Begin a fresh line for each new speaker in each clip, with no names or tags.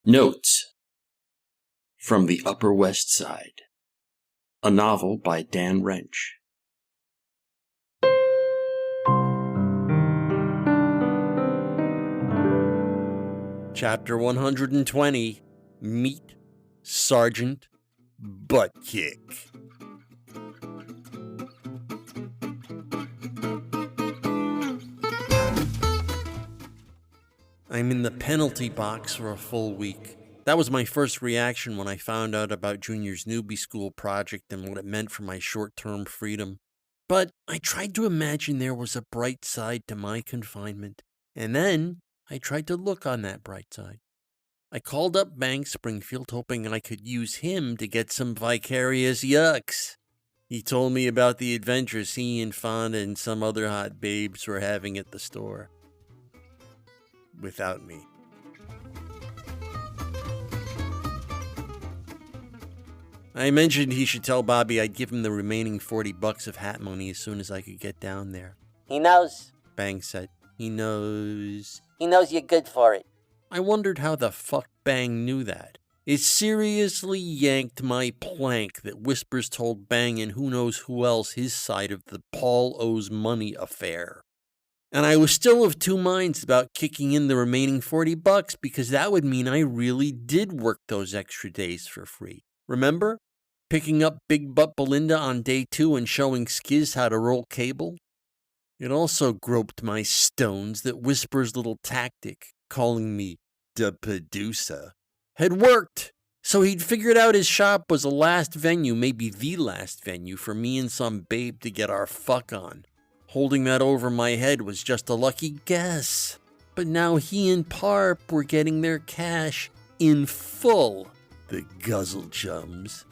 Notes from the Upper West Side, a novel by Dan Wrench.
Chapter 120, Meet Sergeant Buttkick. I'm in the penalty box for a full week. That was my first reaction when I found out about Junior's newbie school project and what it meant for my short-term freedom. But I tried to imagine there was a bright side to my confinement, and then I tried to look on that bright side. I called up Bank Springfield hoping I could use him to get some vicarious yucks. He told me about the adventures he and Fonda and some other hot babes were having at the store. Without me. I mentioned he should tell Bobby I'd give him the remaining $40 of hat money as soon as I could get down there.
He knows.
Bang said. He knows.
He knows you're good for it.
I wondered how the fuck Bang knew that. It seriously yanked my plank that Whispers told Bang and who knows who else his side of the Paul owes money affair. And I was still of two minds about kicking in the remaining $40 because that would mean I really did work those extra days for free. Remember? Picking up Big Butt Belinda on day 2 and showing Skiz how to roll cable? It also groped my stones that Whisper's little tactic, calling me the producer, had worked. So he'd figured out his shop was the last venue, maybe the last venue, for me and some babe to get our fuck on. Holding that over my head was just a lucky guess. But now he and Parp were getting their cash in full. The guzzle chums.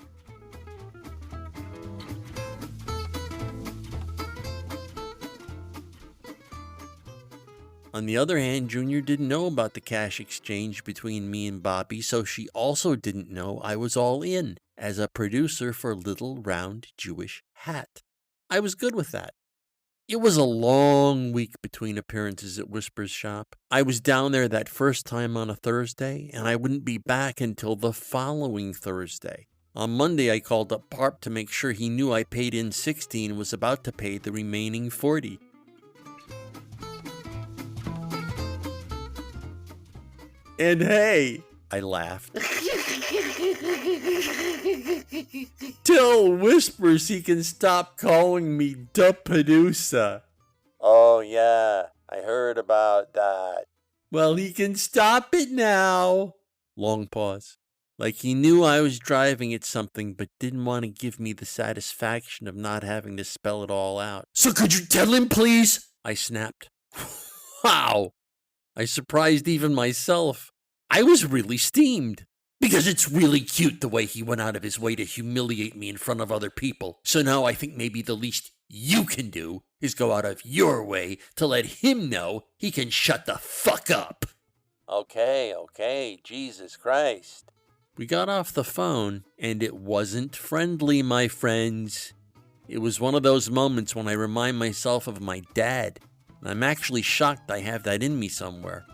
On the other hand, Junior didn't know about the cash exchange between me and Bobby, so she also didn't know I was all in as a producer for Little Round Jewish Hat. I was good with that. It was a long week between appearances at Whisper's shop. I was down there that first time on a Thursday, and I wouldn't be back until the following Thursday. On Monday, I called up Parp to make sure he knew I paid in $60 and was about to pay the remaining $40. And hey, I laughed. Tell Whispers he can stop calling me the producer.
Oh, yeah, I heard about that.
Well, he can stop it now. Long pause. Like he knew I was driving at something but didn't want to give me the satisfaction of not having to spell it all out. So could you tell him, please? I snapped. Wow. I surprised even myself. I was really steamed. Because it's really cute the way he went out of his way to humiliate me in front of other people. So now I think maybe the least you can do is go out of your way to let him know he can shut the fuck up.
Okay, Jesus Christ.
We got off the phone, and it wasn't friendly, my friends. It was one of those moments when I remind myself of my dad. And I'm actually shocked I have that in me somewhere.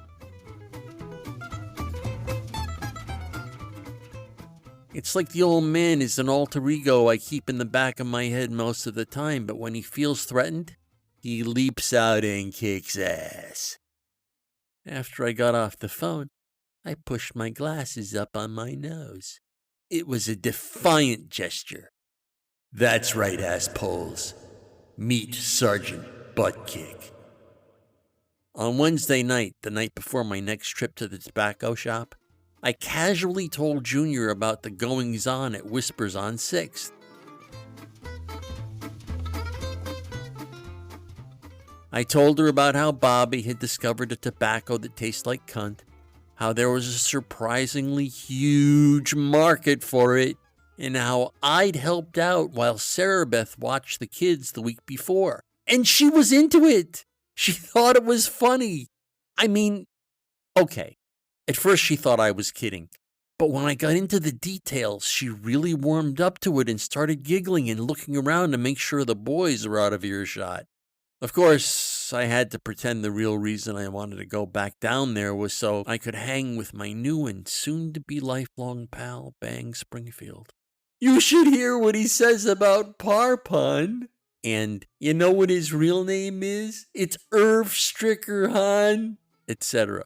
It's like the old man is an alter ego I keep in the back of my head most of the time, but when he feels threatened, he leaps out and kicks ass. After I got off the phone, I pushed my glasses up on my nose. It was a defiant gesture. That's right, assholes. Meet Sergeant Buttkick. On Wednesday night, the night before my next trip to the tobacco shop, I casually told Junior about the goings-on at Whispers on 6th. I told her about how Bobby had discovered a tobacco that tastes like cunt, how there was a surprisingly huge market for it, and how I'd helped out while Sarah Beth watched the kids the week before. And she was into it! She thought it was funny. I mean, okay. At first she thought I was kidding, but when I got into the details, she really warmed up to it and started giggling and looking around to make sure the boys were out of earshot. Of course, course, I had to pretend the real reason I wanted to go back down there was so I could hang with my new and soon-to-be lifelong pal, Bang Springfield. You should hear what he says about Parp, hon. And you know what his real name is? It's Irv Stricker, hon, etc.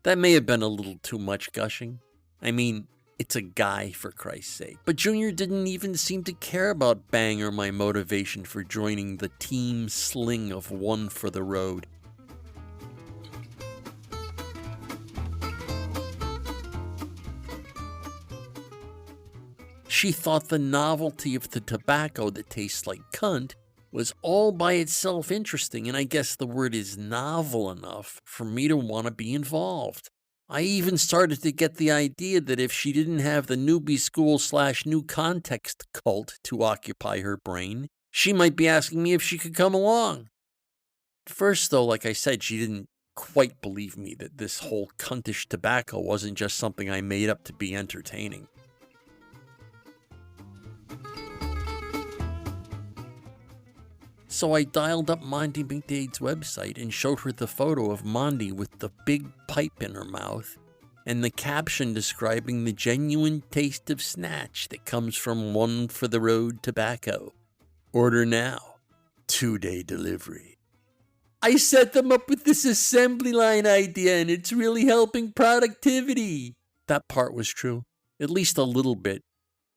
That may have been a little too much gushing. I mean, it's a guy, for Christ's sake. But Junior didn't even seem to care about Bang or my motivation for joining the team sling of One for the Road. She thought the novelty of the tobacco that tastes like cunt was all by itself interesting, and I guess the word is novel enough for me to want to be involved. I even started to get the idea that if she didn't have the newbie school / new context cult to occupy her brain, she might be asking me if she could come along. At first, though, like I said, she didn't quite believe me that this whole cuntish tobacco wasn't just something I made up to be entertaining. So I dialed up Monty McDade's website and showed her the photo of Monty with the big pipe in her mouth and the caption describing the genuine taste of snatch that comes from One for the Road tobacco. Order now. 2-day delivery. I set them up with this assembly line idea and it's really helping productivity. That part was true, at least a little bit.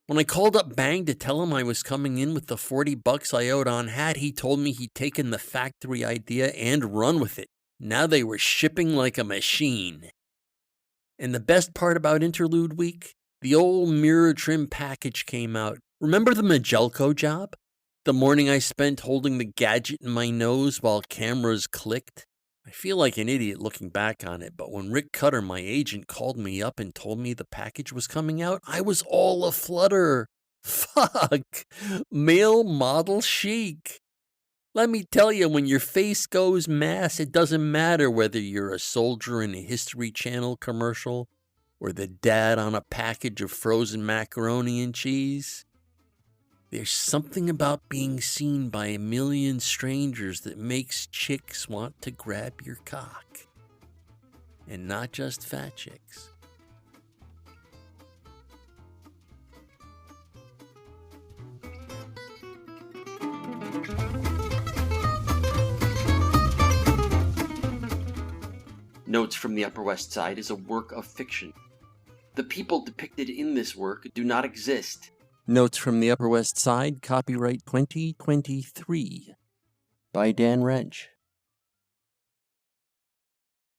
When I called up Bang to tell him I was coming in with the $40 I owed on hat, he told me he'd taken the factory idea and run with it. Now they were shipping like a machine. And the best part about Interlude Week? The old mirror trim package came out. Remember the Majelko job? The morning I spent holding the gadget in my nose while cameras clicked? I feel like an idiot looking back on it, but when Rick Cutter, my agent, called me up and told me the package was coming out, I was all aflutter. Fuck! Male model chic. Let me tell you, when your face goes mass, it doesn't matter whether you're a soldier in a History Channel commercial or the dad on a package of frozen macaroni and cheese. There's something about being seen by a million strangers that makes chicks want to grab your cock. And not just fat chicks.
Notes from the Upper West Side is a work of fiction. The people depicted in this work do not exist. Notes from the Upper West Side, copyright 2023, by Dan Wrench.